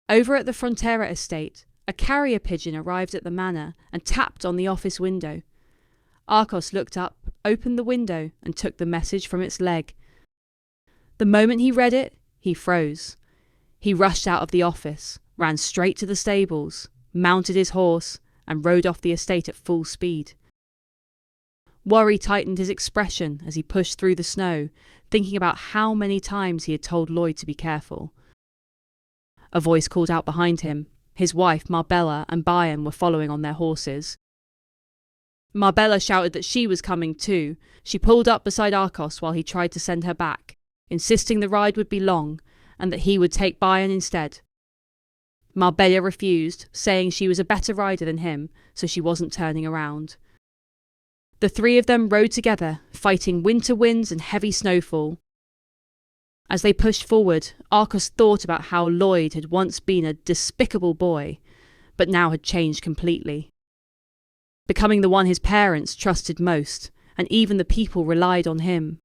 Over at the Frontera estate, a carrier pigeon arrived at the manor and tapped on the office window. Arcos looked up, opened the window, and took the message from its leg. The moment he read it, he froze. He rushed out of the office, ran straight to the stables, mounted his horse, and rode off the estate at full speed. Worry tightened his expression as he pushed through the snow, thinking about how many times he had told Lloyd to be careful. A voice called out behind him. His wife, Marbella, and Bayan were following on their horses. Marbella shouted that she was coming too. She pulled up beside Arcos while he tried to send her back, insisting the ride would be long and that he would take Bayan instead. Marbella refused, saying she was a better rider than him, so she wasn't turning around. The three of them rode together, fighting winter winds and heavy snowfall. As they pushed forward, Arcos thought about how Lloyd had once been a despicable boy, but now had changed completely, becoming the one his parents trusted most, and even the people relied on him.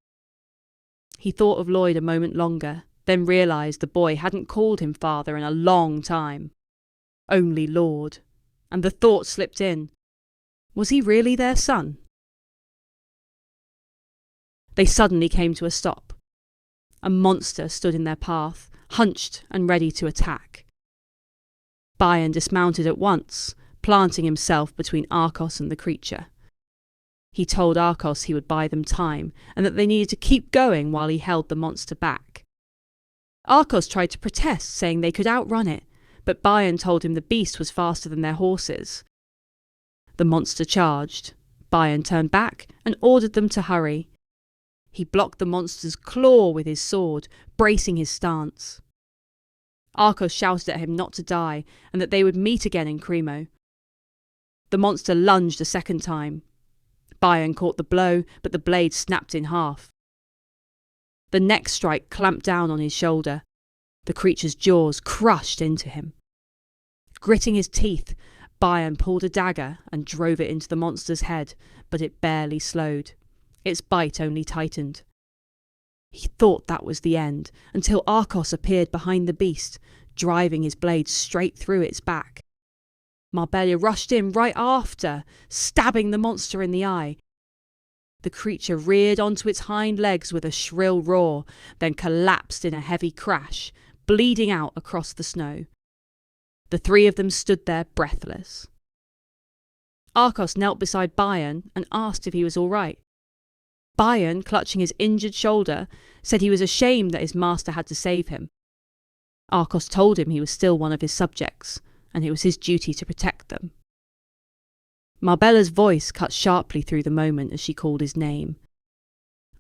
He thought of Lloyd a moment longer, then realised the boy hadn't called him father in a long time. Only Lord. And the thought slipped in. Was he really their son? They suddenly came to a stop. A monster stood in their path, hunched and ready to attack. Bayan dismounted at once, planting himself between Arcos and the creature. He told Arcos he would buy them time, and that they needed to keep going while he held the monster back. Arcos tried to protest, saying they could outrun it, but Bayan told him the beast was faster than their horses. The monster charged. Bayan turned back and ordered them to hurry. He blocked the monster's claw with his sword, bracing his stance. Arcos shouted at him not to die, and that they would meet again in Cremo. The monster lunged a second time. Bayan caught the blow, but the blade snapped in half. The next strike clamped down on his shoulder. The creature's jaws crushed into him. Gritting his teeth, Bayan pulled a dagger and drove it into the monster's head, but it barely slowed. Its bite only tightened. He thought that was the end, until Arcos appeared behind the beast, driving his blade straight through its back. Marbella rushed in right after, stabbing the monster in the eye. The creature reared onto its hind legs with a shrill roar, then collapsed in a heavy crash, bleeding out across the snow. The three of them stood there breathless. Arcos knelt beside Bayan and asked if he was all right. Bayan, clutching his injured shoulder, said he was ashamed that his master had to save him. Arcos told him he was still one of his subjects, and it was his duty to protect them. Marbella's voice cut sharply through the moment as she called his name.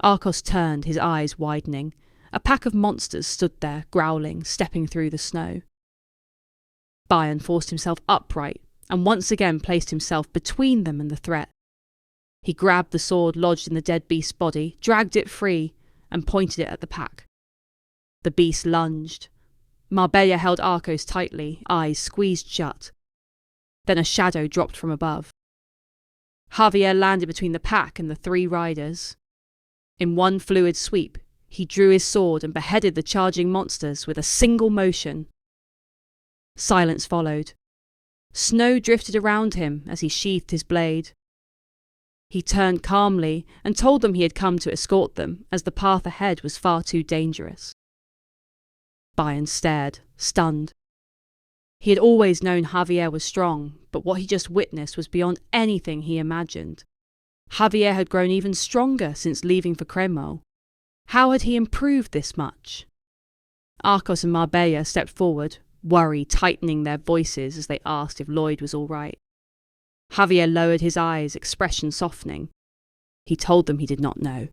Arcos turned, his eyes widening. A pack of monsters stood there, growling, stepping through the snow. Bayan forced himself upright, and once again placed himself between them and the threat. He grabbed the sword lodged in the dead beast's body, dragged it free, and pointed it at the pack. The beast lunged. Marbella held Arcos tightly, eyes squeezed shut. Then a shadow dropped from above. Javier landed between the pack and the three riders. In one fluid sweep, he drew his sword and beheaded the charging monsters with a single motion. Silence followed. Snow drifted around him as he sheathed his blade. He turned calmly and told them he had come to escort them, as the path ahead was far too dangerous. Bayan stared, stunned. He had always known Javier was strong, but what he just witnessed was beyond anything he imagined. Javier had grown even stronger since leaving for Cremo. How had he improved this much? Arcos and Marbella stepped forward, worry tightening their voices as they asked if Lloyd was all right. Javier lowered his eyes, expression softening. He told them he did not know.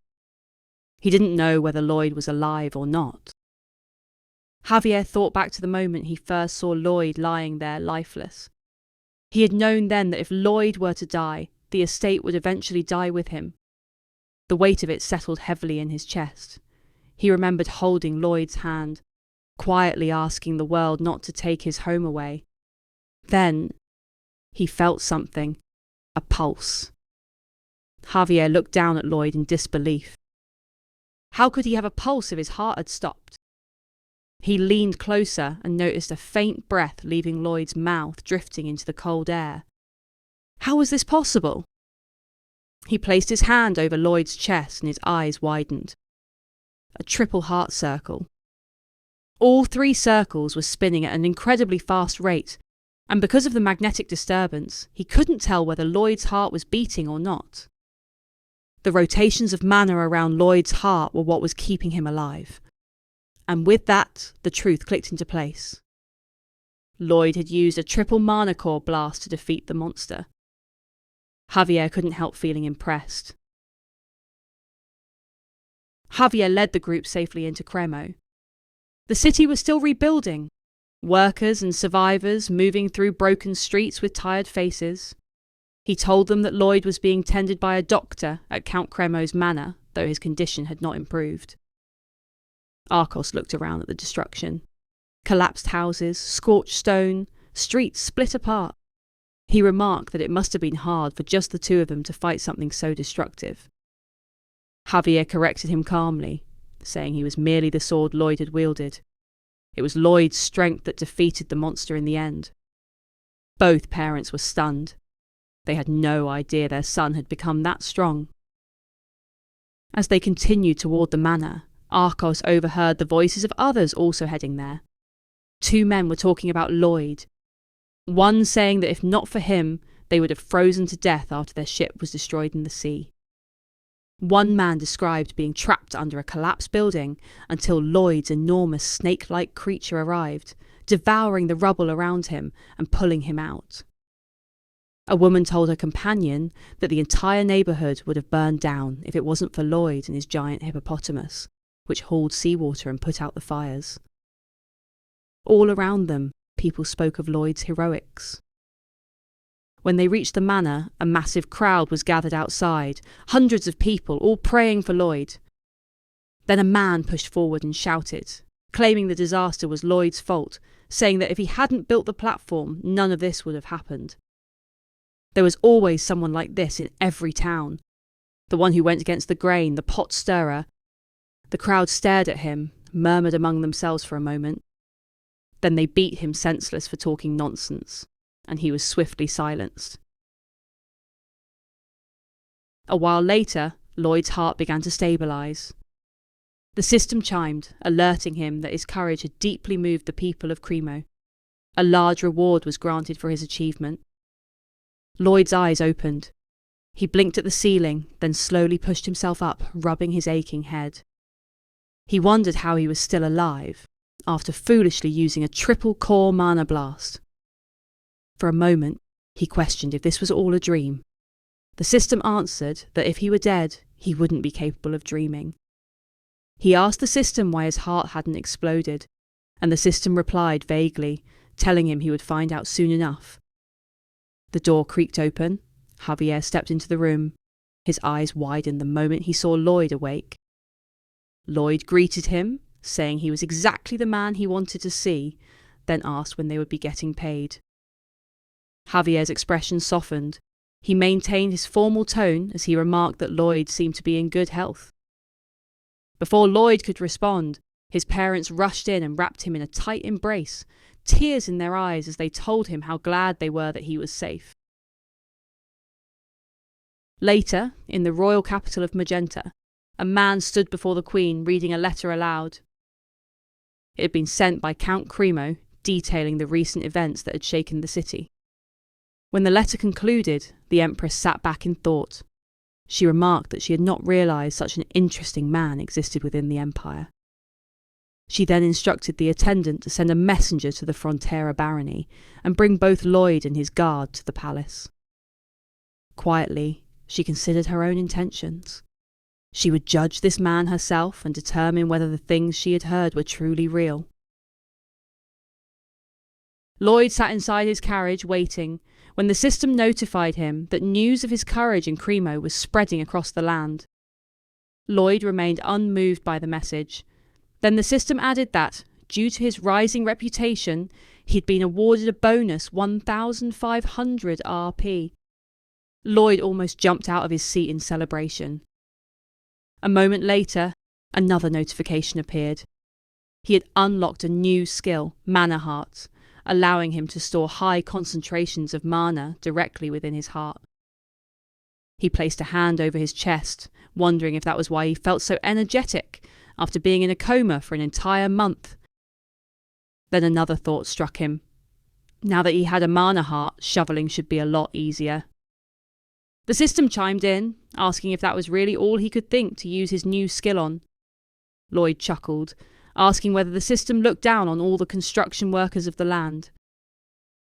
He didn't know whether Lloyd was alive or not. Javier thought back to the moment he first saw Lloyd lying there lifeless. He had known then that if Lloyd were to die, the estate would eventually die with him. The weight of it settled heavily in his chest. He remembered holding Lloyd's hand, quietly asking the world not to take his home away. Then he felt something, a pulse. Javier looked down at Lloyd in disbelief. How could he have a pulse if his heart had stopped? He leaned closer and noticed a faint breath leaving Lloyd's mouth drifting into the cold air. How was this possible? He placed his hand over Lloyd's chest and his eyes widened. A triple heart circle. All 3 circles were spinning at an incredibly fast rate, and because of the magnetic disturbance, he couldn't tell whether Lloyd's heart was beating or not. The rotations of mana around Lloyd's heart were what was keeping him alive. And with that, the truth clicked into place. Lloyd had used a triple mana core blast to defeat the monster. Javier couldn't help feeling impressed. Javier led the group safely into Cremo. The city was still rebuilding, workers and survivors moving through broken streets with tired faces. He told them that Lloyd was being tended by a doctor at Count Cremo's manor, though his condition had not improved. Arcos looked around at the destruction. Collapsed houses, scorched stone, streets split apart. He remarked that it must have been hard for just the 2 of them to fight something so destructive. Javier corrected him calmly, saying he was merely the sword Lloyd had wielded. It was Lloyd's strength that defeated the monster in the end. Both parents were stunned. They had no idea their son had become that strong. As they continued toward the manor, Arcos overheard the voices of others also heading there. 2 men were talking about Lloyd. One saying that if not for him, they would have frozen to death after their ship was destroyed in the sea. One man described being trapped under a collapsed building until Lloyd's enormous snake-like creature arrived, devouring the rubble around him and pulling him out. A woman told her companion that the entire neighbourhood would have burned down if it wasn't for Lloyd and his giant hippopotamus, which hauled seawater and put out the fires. All around them, people spoke of Lloyd's heroics. When they reached the manor, a massive crowd was gathered outside, hundreds of people, all praying for Lloyd. Then a man pushed forward and shouted, claiming the disaster was Lloyd's fault, saying that if he hadn't built the platform, none of this would have happened. There was always someone like this in every town. The one who went against the grain, the pot stirrer. The crowd stared at him, murmured among themselves for a moment. Then they beat him senseless for talking nonsense, and he was swiftly silenced. A while later, Lloyd's heart began to stabilise. The system chimed, alerting him that his courage had deeply moved the people of Cremo. A large reward was granted for his achievement. Lloyd's eyes opened. He blinked at the ceiling, then slowly pushed himself up, rubbing his aching head. He wondered how he was still alive, after foolishly using a triple core mana blast. For a moment, he questioned if this was all a dream. The system answered that if he were dead, he wouldn't be capable of dreaming. He asked the system why his heart hadn't exploded, and the system replied vaguely, telling him he would find out soon enough. The door creaked open. Javier stepped into the room. His eyes widened the moment he saw Lloyd awake. Lloyd greeted him, saying he was exactly the man he wanted to see, then asked when they would be getting paid. Javier's expression softened. He maintained his formal tone as he remarked that Lloyd seemed to be in good health. Before Lloyd could respond, his parents rushed in and wrapped him in a tight embrace, tears in their eyes as they told him how glad they were that he was safe. Later, in the royal capital of Magenta, a man stood before the Queen reading a letter aloud. It had been sent by Count Cremo, detailing the recent events that had shaken the city. When the letter concluded, the Empress sat back in thought. She remarked that she had not realised such an interesting man existed within the Empire. She then instructed the attendant to send a messenger to the Frontera barony and bring both Lloyd and his guard to the palace. Quietly, she considered her own intentions. She would judge this man herself and determine whether the things she had heard were truly real. Lloyd sat inside his carriage waiting when the system notified him that news of his courage in Cremo was spreading across the land. Lloyd remained unmoved by the message. Then the system added that, due to his rising reputation, he had been awarded a bonus 1,500 RP. Lloyd almost jumped out of his seat in celebration. A moment later, another notification appeared. He had unlocked a new skill, Mana Heart, allowing him to store high concentrations of mana directly within his heart. He placed a hand over his chest, wondering if that was why he felt so energetic after being in a coma for an entire month. Then another thought struck him. Now that he had a mana heart, shoveling should be a lot easier. The system chimed in, asking if that was really all he could think to use his new skill on. Lloyd chuckled, asking whether the system looked down on all the construction workers of the land.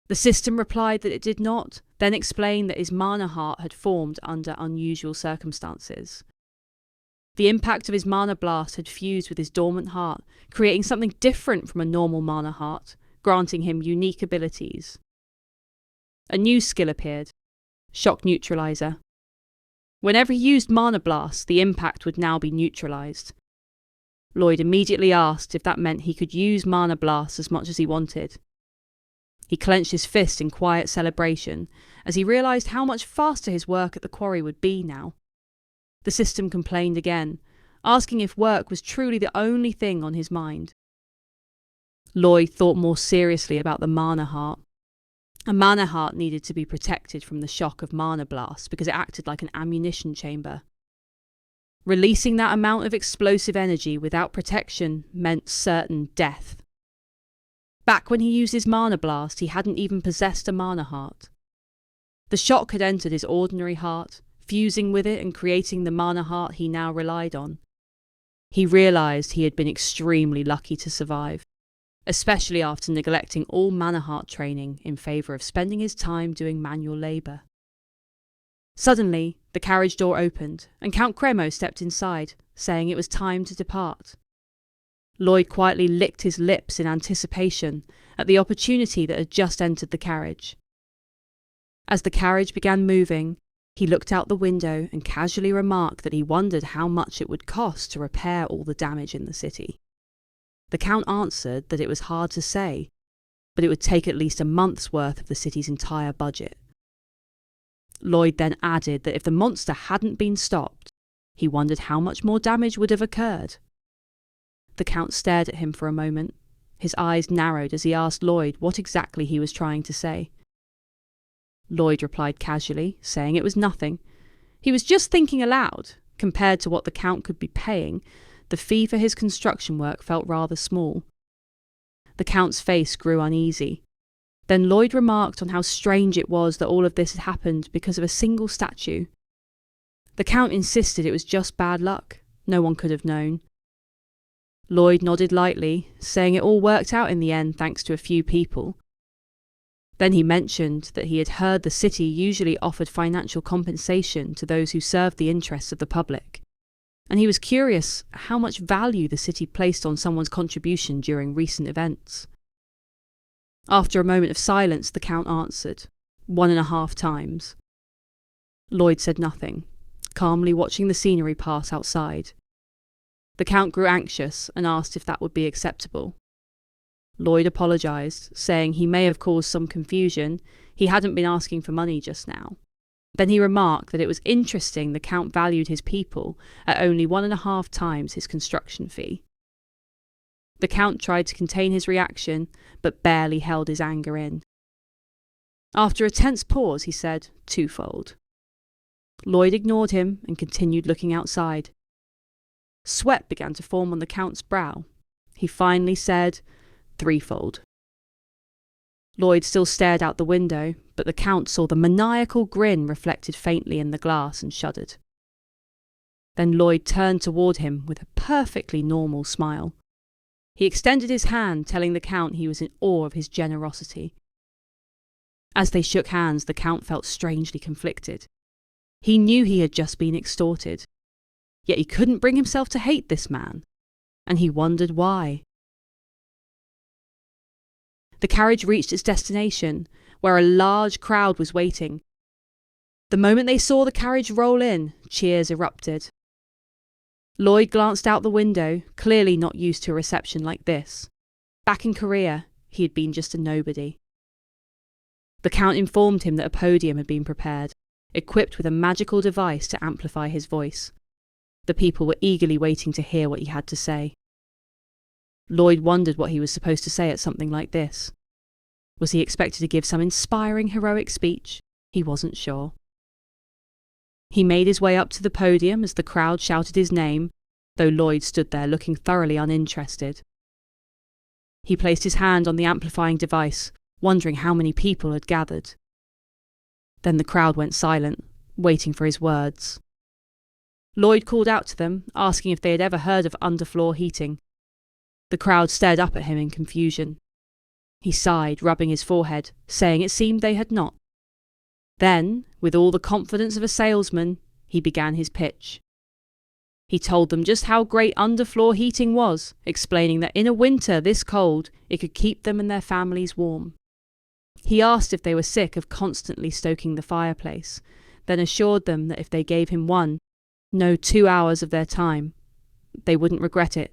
The system replied that it did not, then explained that his mana heart had formed under unusual circumstances. The impact of his mana blast had fused with his dormant heart, creating something different from a normal mana heart, granting him unique abilities. A new skill appeared, Shock Neutralizer. Whenever he used Mana Blast, the impact would now be neutralized. Lloyd immediately asked if that meant he could use Mana Blast as much as he wanted. He clenched his fist in quiet celebration as he realized how much faster his work at the quarry would be now. The system complained again, asking if work was truly the only thing on his mind. Lloyd thought more seriously about the Mana Heart. A Mana Heart needed to be protected from the shock of Mana Blast because it acted like an ammunition chamber. Releasing that amount of explosive energy without protection meant certain death. Back when he used his Mana Blast, he hadn't even possessed a Mana Heart. The shock had entered his ordinary heart, fusing with it and creating the Mana Heart he now relied on. He realised he had been extremely lucky to survive, especially after neglecting all Mana Heart training in favour of spending his time doing manual labour. Suddenly, the carriage door opened, and Count Cremo stepped inside, saying it was time to depart. Lloyd quietly licked his lips in anticipation at the opportunity that had just entered the carriage. As the carriage began moving, he looked out the window and casually remarked that he wondered how much it would cost to repair all the damage in the city. The Count answered that it was hard to say, but it would take at least a month's worth of the city's entire budget. Lloyd then added that if the monster hadn't been stopped, he wondered how much more damage would have occurred. The Count stared at him for a moment. His eyes narrowed as he asked Lloyd what exactly he was trying to say. Lloyd replied casually, saying it was nothing. He was just thinking aloud. Compared to what the Count could be paying, the fee for his construction work felt rather small. The Count's face grew uneasy. Then Lloyd remarked on how strange it was that all of this had happened because of a single statue. The Count insisted it was just bad luck. No one could have known. Lloyd nodded lightly, saying it all worked out in the end thanks to a few people. Then he mentioned that he had heard the city usually offered financial compensation to those who served the interests of the public, and he was curious how much value the city placed on someone's contribution during recent events. After a moment of silence, the Count answered, 1.5 times. Lloyd said nothing, calmly watching the scenery pass outside. The Count grew anxious and asked if that would be acceptable. Lloyd apologised, saying he may have caused some confusion. He hadn't been asking for money just now. Then he remarked that it was interesting the Count valued his people at only 1.5 times his construction fee. The Count tried to contain his reaction, but barely held his anger in. After a tense pause, he said, 2-fold. Lloyd ignored him and continued looking outside. Sweat began to form on the Count's brow. He finally said, 3-fold. Lloyd still stared out the window, but the Count saw the maniacal grin reflected faintly in the glass and shuddered. Then Lloyd turned toward him with a perfectly normal smile. He extended his hand, telling the Count he was in awe of his generosity. As they shook hands, the Count felt strangely conflicted. He knew he had just been extorted, yet he couldn't bring himself to hate this man, and he wondered why. The carriage reached its destination, where a large crowd was waiting. The moment they saw the carriage roll in, cheers erupted. Lloyd glanced out the window, clearly not used to a reception like this. Back in Korea, he had been just a nobody. The Count informed him that a podium had been prepared, equipped with a magical device to amplify his voice. The people were eagerly waiting to hear what he had to say. Lloyd wondered what he was supposed to say at something like this. Was he expected to give some inspiring heroic speech? He wasn't sure. He made his way up to the podium as the crowd shouted his name, though Lloyd stood there looking thoroughly uninterested. He placed his hand on the amplifying device, wondering how many people had gathered. Then the crowd went silent, waiting for his words. Lloyd called out to them, asking if they had ever heard of underfloor heating. The crowd stared up at him in confusion. He sighed, rubbing his forehead, saying it seemed they had not. Then, with all the confidence of a salesman, he began his pitch. He told them just how great underfloor heating was, explaining that in a winter this cold, it could keep them and their families warm. He asked if they were sick of constantly stoking the fireplace, then assured them that if they gave him 2 hours of their time, they wouldn't regret it.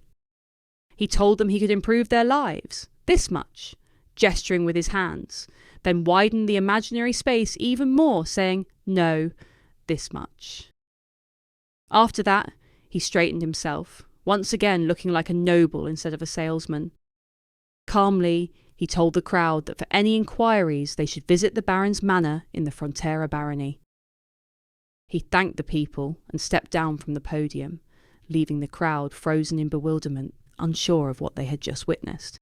He told them he could improve their lives, this much, gesturing with his hands, then widened the imaginary space even more, saying, no, this much. After that, he straightened himself, once again looking like a noble instead of a salesman. Calmly, he told the crowd that for any inquiries they should visit the Baron's manor in the Frontera barony. He thanked the people and stepped down from the podium, leaving the crowd frozen in bewilderment, unsure of what they had just witnessed.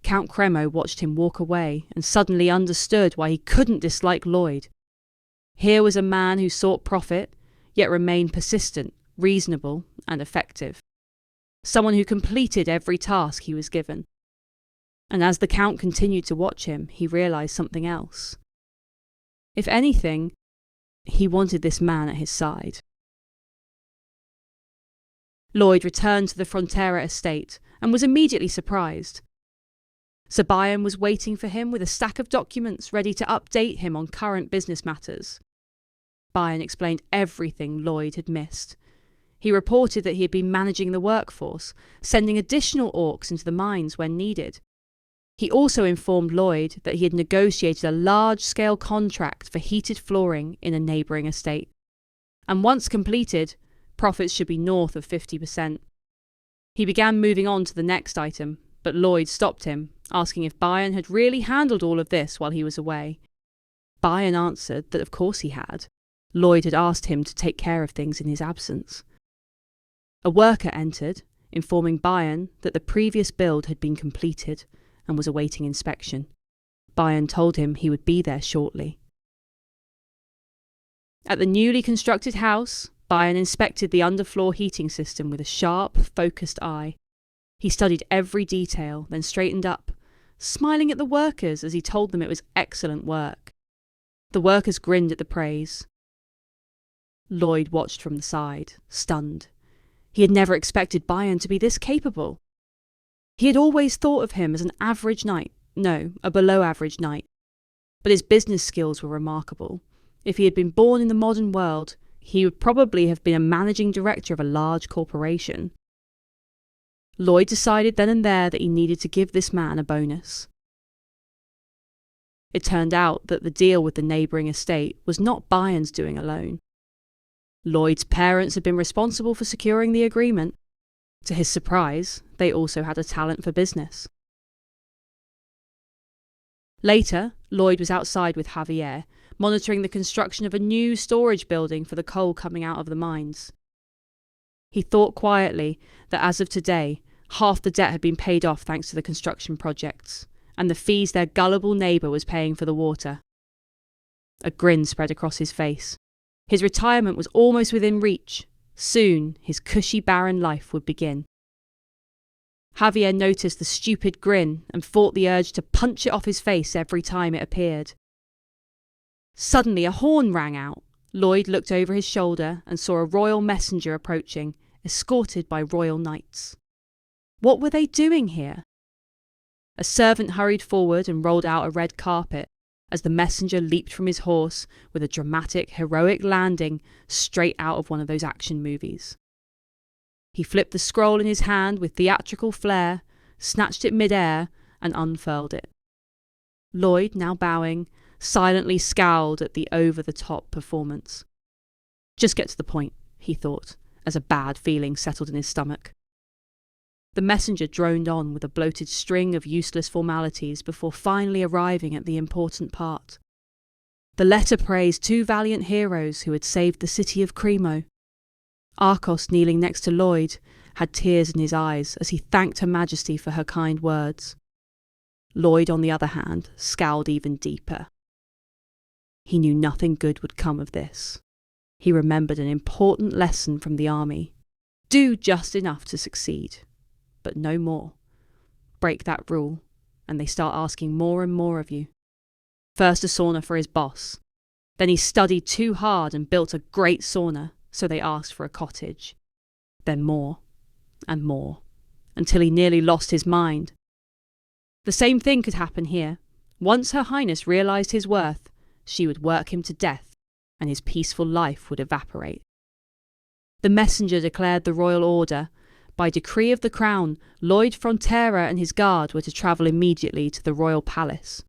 Count Cremo watched him walk away and suddenly understood why he couldn't dislike Lloyd. Here was a man who sought profit, yet remained persistent, reasonable, and effective. Someone who completed every task he was given. And as the Count continued to watch him, he realised something else. If anything, he wanted this man at his side. Lloyd returned to the Frontera estate and was immediately surprised. Zabayan was waiting for him with a stack of documents ready to update him on current business matters. Bayan explained everything Lloyd had missed. He reported that he had been managing the workforce, sending additional orcs into the mines when needed. He also informed Lloyd that he had negotiated a large-scale contract for heated flooring in a neighbouring estate. And once completed, profits should be north of 50%. He began moving on to the next item, but Lloyd stopped him, asking if Bayan had really handled all of this while he was away. Bayan answered that of course he had. Lloyd had asked him to take care of things in his absence. A worker entered, informing Bayan that the previous build had been completed and was awaiting inspection. Bayan told him he would be there shortly. At the newly constructed house, Bayan inspected the underfloor heating system with a sharp, focused eye. He studied every detail, then straightened up, smiling at the workers as he told them it was excellent work. The workers grinned at the praise. Lloyd watched from the side, stunned. He had never expected Bayan to be this capable. He had always thought of him as an average knight, no, a below-average knight. But his business skills were remarkable. If he had been born in the modern world, he would probably have been a managing director of a large corporation. Lloyd decided then and there that he needed to give this man a bonus. It turned out that the deal with the neighbouring estate was not Bayan's doing alone. Lloyd's parents had been responsible for securing the agreement. To his surprise, they also had a talent for business. Later, Lloyd was outside with Javier, monitoring the construction of a new storage building for the coal coming out of the mines. He thought quietly that as of today, half the debt had been paid off thanks to the construction projects, and the fees their gullible neighbour was paying for the water. A grin spread across his face. His retirement was almost within reach. Soon, his cushy barren life would begin. Javier noticed the stupid grin and fought the urge to punch it off his face every time it appeared. Suddenly a horn rang out. Lloyd looked over his shoulder and saw a royal messenger approaching, escorted by royal knights. What were they doing here? A servant hurried forward and rolled out a red carpet as the messenger leaped from his horse with a dramatic, heroic landing straight out of one of those action movies. He flipped the scroll in his hand with theatrical flair, snatched it mid-air, and unfurled it. Lloyd, now bowing, silently scowled at the over-the-top performance. Just get to the point, he thought, as a bad feeling settled in his stomach. The messenger droned on with a bloated string of useless formalities before finally arriving at the important part. The letter praised 2 valiant heroes who had saved the city of Cremo. Arcos, kneeling next to Lloyd, had tears in his eyes as he thanked Her Majesty for her kind words. Lloyd, on the other hand, scowled even deeper. He knew nothing good would come of this. He remembered an important lesson from the army. Do just enough to succeed, but no more. Break that rule, and they start asking more and more of you. First a sauna for his boss. Then he studied too hard and built a great sauna, so they asked for a cottage. Then more, and more, until he nearly lost his mind. The same thing could happen here. Once Her Highness realised his worth, she would work him to death, and his peaceful life would evaporate. The messenger declared the royal order. By decree of the crown, Lloyd Frontera and his guard were to travel immediately to the royal palace.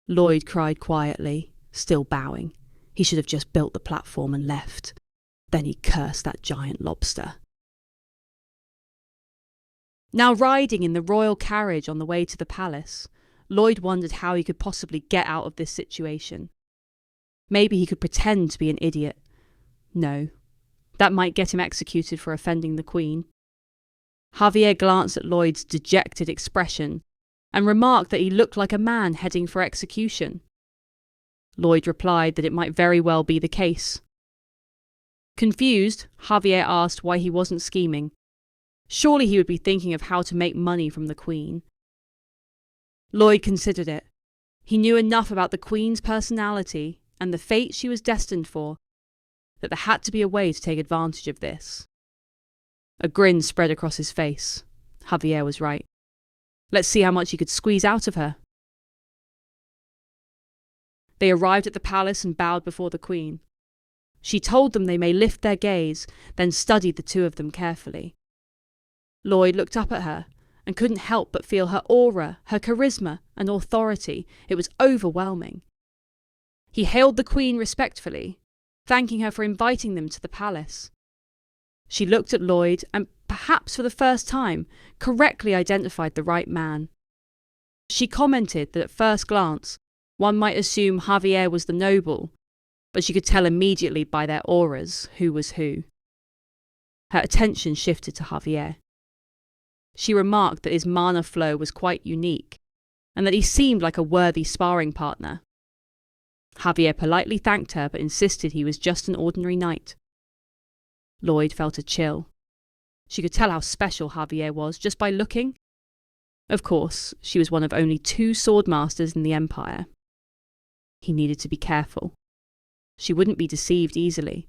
Lloyd cried quietly, still bowing. He should have just built the platform and left. Then he cursed that giant lobster. Now riding in the royal carriage on the way to the palace, Lloyd wondered how he could possibly get out of this situation. Maybe he could pretend to be an idiot. No, that might get him executed for offending the Queen. Javier glanced at Lloyd's dejected expression and remarked that he looked like a man heading for execution. Lloyd replied that it might very well be the case. Confused, Javier asked why he wasn't scheming. Surely he would be thinking of how to make money from the Queen. Lloyd considered it. He knew enough about the Queen's personality and the fate she was destined for that there had to be a way to take advantage of this. A grin spread across his face. Javier was right. Let's see how much he could squeeze out of her. They arrived at the palace and bowed before the Queen. She told them they may lift their gaze, then studied the 2 of them carefully. Lloyd looked up at her and couldn't help but feel her aura, her charisma and authority. It was overwhelming. He hailed the Queen respectfully, thanking her for inviting them to the palace. She looked at Lloyd and, perhaps for the first time, correctly identified the right man. She commented that at first glance, one might assume Javier was the noble, but she could tell immediately by their auras who was who. Her attention shifted to Javier. She remarked that his mana flow was quite unique, and that he seemed like a worthy sparring partner. Javier politely thanked her but insisted he was just an ordinary knight. Lloyd felt a chill. She could tell how special Javier was just by looking. Of course, she was one of only 2 swordmasters in the Empire. He needed to be careful. She wouldn't be deceived easily.